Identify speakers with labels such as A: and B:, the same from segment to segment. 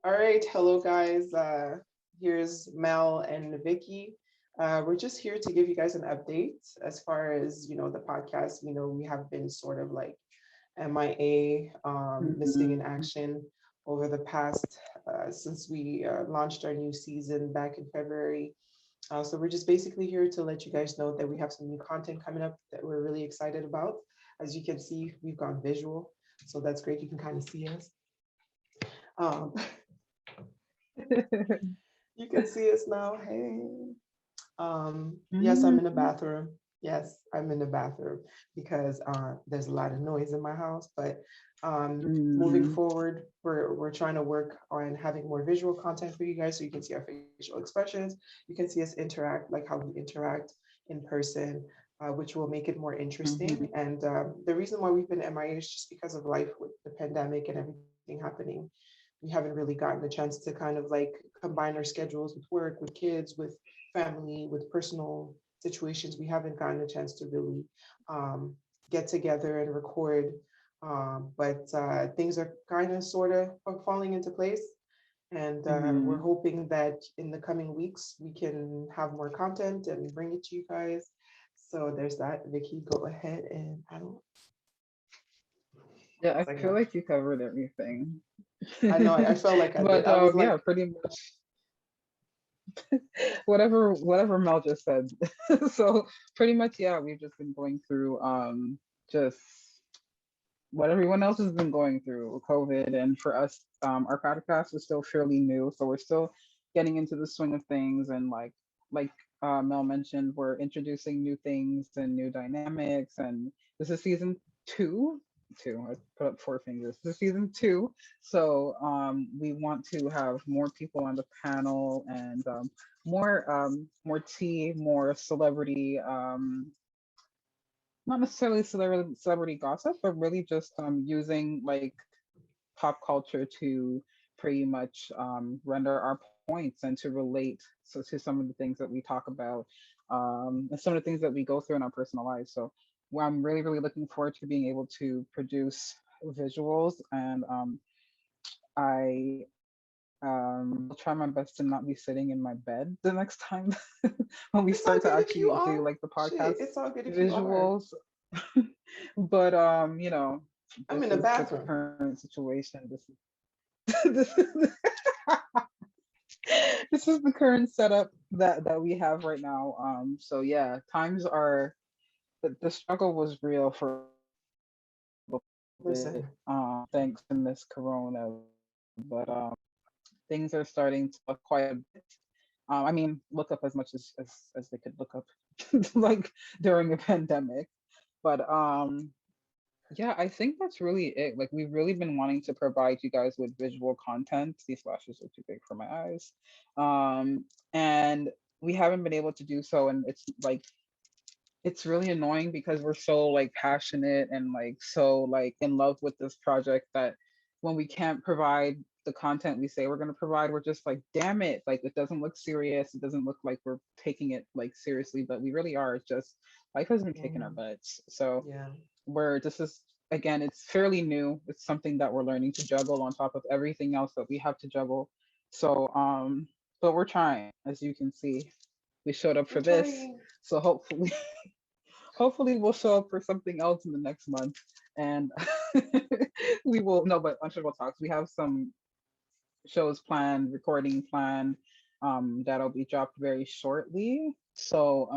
A: All right, hello guys. Here's Mel and Vicky. We're just here to give you guys an update as far as the podcast. We have been sort of like MIA, missing in
B: Mhm.
A: action over the past since we launched our new season back in February. So we're just basically here to let you guys know that we have some new content coming up that we're really excited about. As you can see, we've gone visual, so that's great. You can kind of see us. Um, you can see us now. Hey. Yes, I'm in the
B: Mhm.
A: bathroom. Yes, I'm in the bathroom because there's a lot of noise in my house. But moving
B: Mhm.
A: forward, we're trying to work on having more visual content for you guys, so you can see our facial expressions. You can see us interact, like how we interact in person, which will make it more interesting.
B: Mhm.
A: And the reason why we've been MIA is just because of life with the pandemic and everything happening. We haven't really gotten a chance to kind of like combine our schedules with work, with kids, with family, with personal situations. We haven't gotten a chance to really um, get together and record. But things are kind of sort of falling into place. And we're
B: Mhm.
A: hoping that in the coming weeks, we can have more content and bring it to you guys. So there's that. Vicky, go ahead. And I don't,
B: Yeah, I
A: it's like,
B: feel like you covered everything.
A: I know, I felt like I did.
B: But
A: I was
B: yeah,
A: like,
B: pretty much whatever Mel just said. So pretty much, yeah, we've just been going through just what everyone else has been going through, COVID, and for us, our podcast is still fairly new, so we're still getting into the swing of things, and like Mel mentioned, we're introducing new things and new dynamics, and this is season two. Two. I put up four fingers. This is season two, so we want to have more people on the panel and more tea, more celebrity not necessarily celebrity gossip, but really just using like pop culture to pretty much render our points and to relate to some of the things that we talk about and some of the things that we go through in our personal lives. So well, I'm really looking forward to being able to produce visuals and I will try my best to not be sitting in my bed the next time when we
A: it's all
B: start to
A: good if you
B: actually
A: are.
B: do like the
A: Shit,
B: podcast
A: it's all good if you are.
B: visuals. But
A: I'm in
B: this
A: the
B: is the
A: bathroom.
B: current situation. This is this is the current setup that we have right now. So yeah, times are the struggle was real for a little bit.
A: Listen,
B: Thanks to Miss Corona, but things are starting to look quite a bit. I mean, look up as much as they could look up, like during a pandemic. But yeah, I think that's really it. Like we've really been wanting to provide you guys with visual content. These flashes are too big for my eyes. And we haven't been able to do so, and it's like it's really annoying because we're so like passionate and like so like in love with this project that when we can't provide the content we say we're going to provide, we're just like damn it, like it doesn't look serious, it doesn't look like we're taking it like seriously, but we really are. It's just life has been kicking our
A: mm,
B: butts. So
A: yeah.
B: we're this is again, it's fairly new, it's something that we're learning to juggle on top of everything else that we have to juggle. So but we're trying. As you can see, we showed up
A: We're
B: for this,
A: trying.
B: so hopefully hopefully we'll show up for something else in the next month. And we will no, but on Sugar Talks we have some shows planned, recording planned, that'll be dropped very shortly. So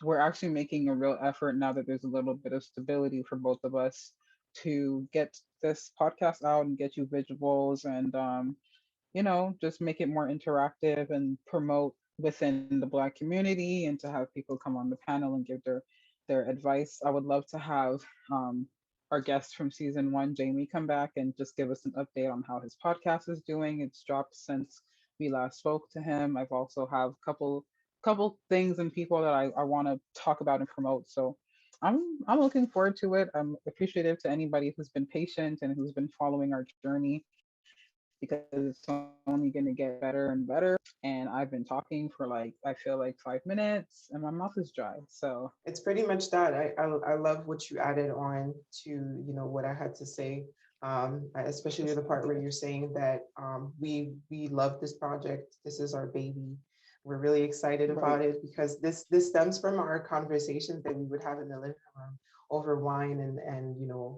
B: we're actually making a real effort now that there's a little bit of stability for both of us to get this podcast out and get you visuals and just make it more interactive and promote within the Black community and to have people come on the panel and give their advice. I would love to have um, our guest from season one, Jamie, come back and just give us an update on how his podcast is doing. It's dropped since we last spoke to him. I've also have couple things and people that I want to talk about and promote. So I'm looking forward to it. I'm appreciative to anybody who's been patient and who's been following our journey because it's only going to get better and better. And I've been talking for like I feel like 5 minutes and my mouth is dry. So
A: It's pretty much that. I love what you added on to what I had to say. Especially
B: Just
A: the part where you're saying that we love this project. This is our baby. We're really excited
B: right.
A: about it because this stems from our conversations that we would have in the living room over wine and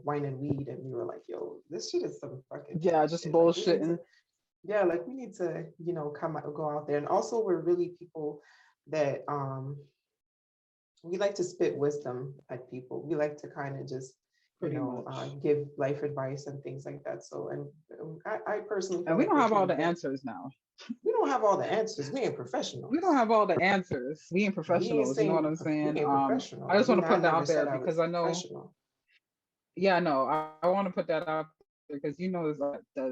A: wine and weed, and we were like, yo, this shit is some fucking
B: Yeah, just
A: bullshit. Like we need to,
B: bullshitting.
A: yeah, like we need to come out, go out there. And also we're really people that we like to spit wisdom at people. We like to kind of just,
B: Pretty much.
A: give life advice and things like that. So, and I personally
B: And
A: feel
B: we
A: like
B: don't
A: we're
B: have all
A: trying to
B: the
A: get,
B: answers now.
A: we don't have all the answers. We ain't
B: We don't
A: professionals.
B: have all the answers. We ain't
A: We ain't
B: professionals. You know what
A: saying
B: I'm
A: we
B: saying?
A: ain't
B: I
A: professionals.
B: just want to
A: I
B: put that
A: never
B: out there
A: said I
B: because
A: was
B: I know,
A: professional.
B: yeah, no, I want to put that out there because there's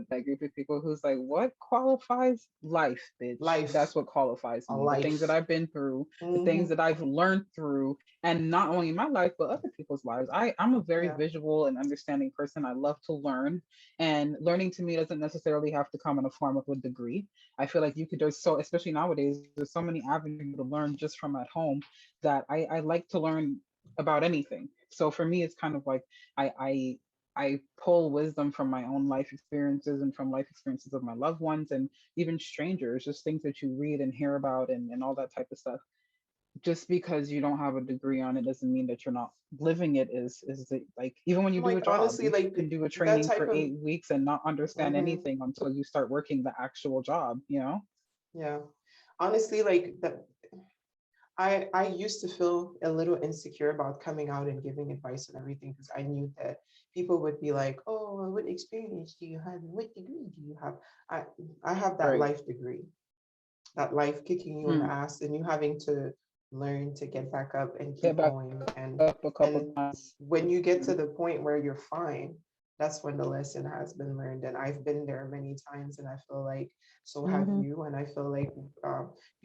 B: that group of people who's like, what qualifies life, bitch? That's
A: Life,
B: what qualifies
A: a
B: me. The things that
A: life.
B: I've been through, the things
A: Hmm.
B: that I've learned through, and not only my life, but other people's lives. I'm a very
A: Yeah.
B: visual and understanding person. I love to learn, and learning to me doesn't necessarily have to come in the form of a degree. I feel like you could, there's so, especially nowadays, there's so many avenues to learn just from at home that I like to learn about anything. So for me, it's kind of like I I I pull wisdom from my own life experiences and from life experiences of my loved ones and even strangers, just things that you read and hear about and all that type of stuff. Just because you don't have a degree on it doesn't mean that you're not living it. Like even when you do a
A: Like
B: job,
A: honestly,
B: you
A: like
B: can do a
A: that
B: training
A: type
B: for
A: of.
B: 8 weeks and not understand
A: Mhm.
B: anything until you start working the actual job, you know?
A: Yeah. Honestly, like that. I used to feel a little insecure about coming out and giving advice and everything because I knew that people would be like, "Oh, what experience do you have? What degree do you have?" I I have that
B: Right.
A: life degree, that life kicking you in the
B: Hmm.
A: ass and you having to learn to get back up and
B: Get
A: keep
B: back
A: going.
B: up a couple
A: And
B: times.
A: when you get
B: Mhm.
A: to the point where you're fine, that's when the lesson has been learned. And I've been there many times, and I feel like so have
B: Mhm.
A: you. And I feel like,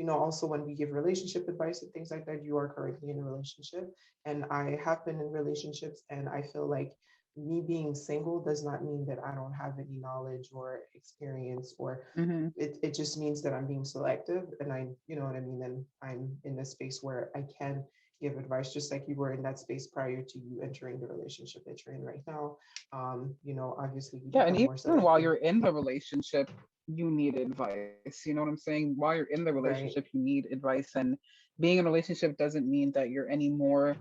A: also when we give relationship advice and things like that, you are currently in a relationship, and I have been in relationships, and I feel like me being single does not mean that I don't have any knowledge or experience, or
B: Mhm.
A: it just means that I'm being selective, and I, you know what I mean, and I'm in a space where I can give advice just like you were in that space prior to you entering the relationship that you're in right now. Obviously you
B: Yeah, and
A: become more
B: even while
A: selective.
B: you're in the relationship, you need advice. You know what I'm saying? While you're in the relationship,
A: Right.
B: you need advice. And being in a relationship doesn't mean that you're any more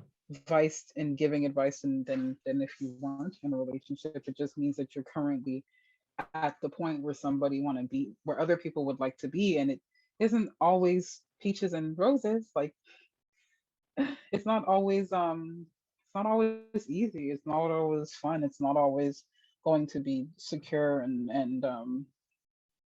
B: viced in giving advice than if you weren't in a relationship. It just means that you're currently at the point where somebody want to be, where other people would like to be. And it isn't always peaches and roses. Like it's not always it's not always easy. It's not always fun. It's not always going to be secure and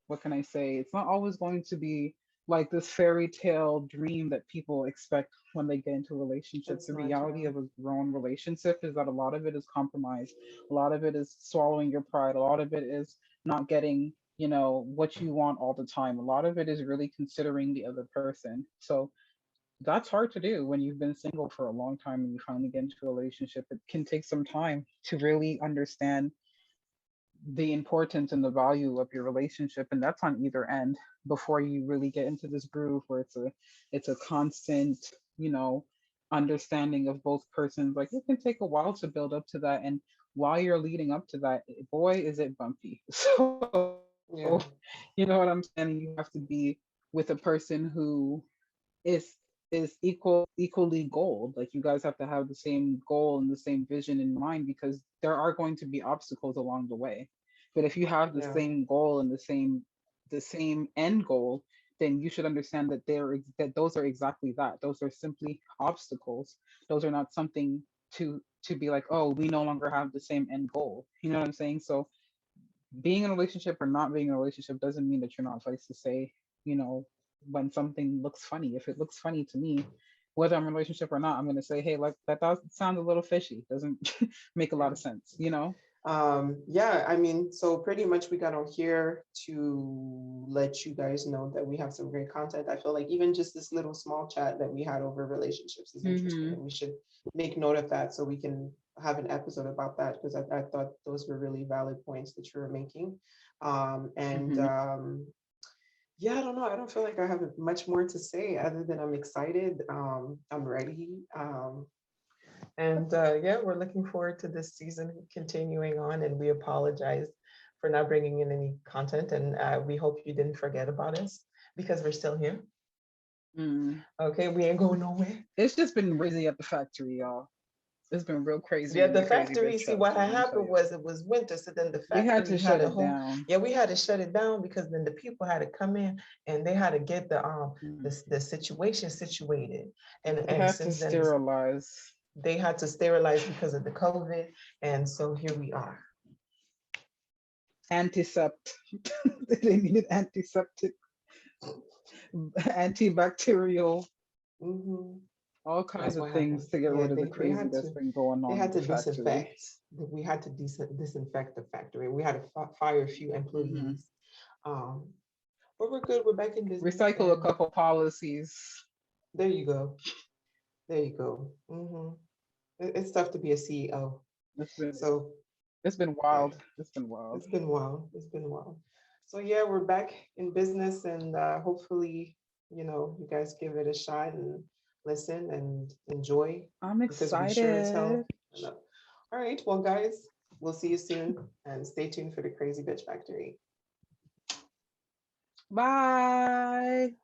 B: what can I say? It's not always going to be like this fairy tale dream that people expect when they get into a relationship.
A: It's
B: The
A: not,
B: reality
A: yeah.
B: of a grown relationship is that a lot of it is compromise. A lot of it is swallowing your pride. A lot of it is not getting, what you want all the time. A lot of it is really considering the other person. So that's hard to do when you've been single for a long time and you finally get into a relationship. It can take some time to really understand the importance and the value of your relationship, and that's on either end before you really get into this groove where it's a constant, you know understanding of both persons. Like it can take a while to build up to that, and while you're leading up to that, boy is it bumpy. So you know
A: Yeah.
B: what I'm saying, you have to be with a person who is equally gold. Like you guys have to have the same goal and the same vision in mind, because there are going to be obstacles along the way. But if you have the
A: Yeah.
B: same goal and the same end goal, then you should understand that that those are exactly that. Those are simply obstacles. Those are not something to be like, oh, we no longer have the same end goal. You know what I'm saying? So being in a relationship or not being in a relationship doesn't mean that you're not supposed to say, you know, when something looks funny. If it looks funny to me, whether I'm in a relationship or not, I'm gonna say, hey, like that does sound a little fishy. Doesn't make a lot
A: Yeah.
B: of sense.
A: Yeah, I mean, so pretty much we got on here to let you guys know that we have some great content. I feel like even just this little small chat that we had over relationships is interesting,
B: Hmm.
A: and we should make note of that so we can have an episode about that, because I thought those were really valid points that you were making. And
B: Hmm.
A: Yeah, I don't know. I don't feel like I have much more to say other than I'm excited. I'm ready.
C: And yeah, we're looking forward to this season continuing on, and we apologize for not bringing in any content, and we hope you didn't forget about us because we're still here.
B: Mm.
C: Okay, we ain't going nowhere.
B: It's just been crazy at the factory, y'all. It's been real crazy
C: Yeah,
B: in
C: the
B: the crazy
C: factory,
B: bitch
C: see what had
B: factory, let me tell
C: happened
B: y'all.
C: was it was winter, so then the
B: We had
C: factory
B: to
C: had
B: shut
C: a
B: it
C: whole,
B: down.
C: yeah, we had to shut it down because then the people had to come in and they had to get the
B: Mm.
C: the situation situated.
B: They
C: And
B: had to
C: since then
B: sterilize.
C: they had to sterilize because of the COVID. And so here we are.
B: Antisept. They needed antiseptic, antibacterial,
A: Mhm.
B: all
A: That's
B: kinds of
A: what
B: things
A: happened.
B: to get
A: Yeah,
B: rid of the
A: they
B: crazy
A: had
B: that's
A: to
B: been going
A: they
B: on
A: had
B: at the
A: to
B: factory.
A: disinfect. We had to disinfect the factory. We had to fire a few
B: Hmm.
A: employees. Um, but we're good. We're back in business,
B: Recycle a
A: and
B: couple policies.
A: there you go. There you go. It's tough to be a CEO.
B: It's been
A: So
B: it's been
A: yeah,
B: wild. It's been wild.
A: it's been wild. It's been wild. So yeah, we're back in business, and hopefully, you guys give it a shot and listen and enjoy
B: I'm
A: because we sure as
B: excited.
A: hell. Love. All right, well, guys, we'll see you soon, and stay tuned for the Crazy Bitch Factory.
B: Bye.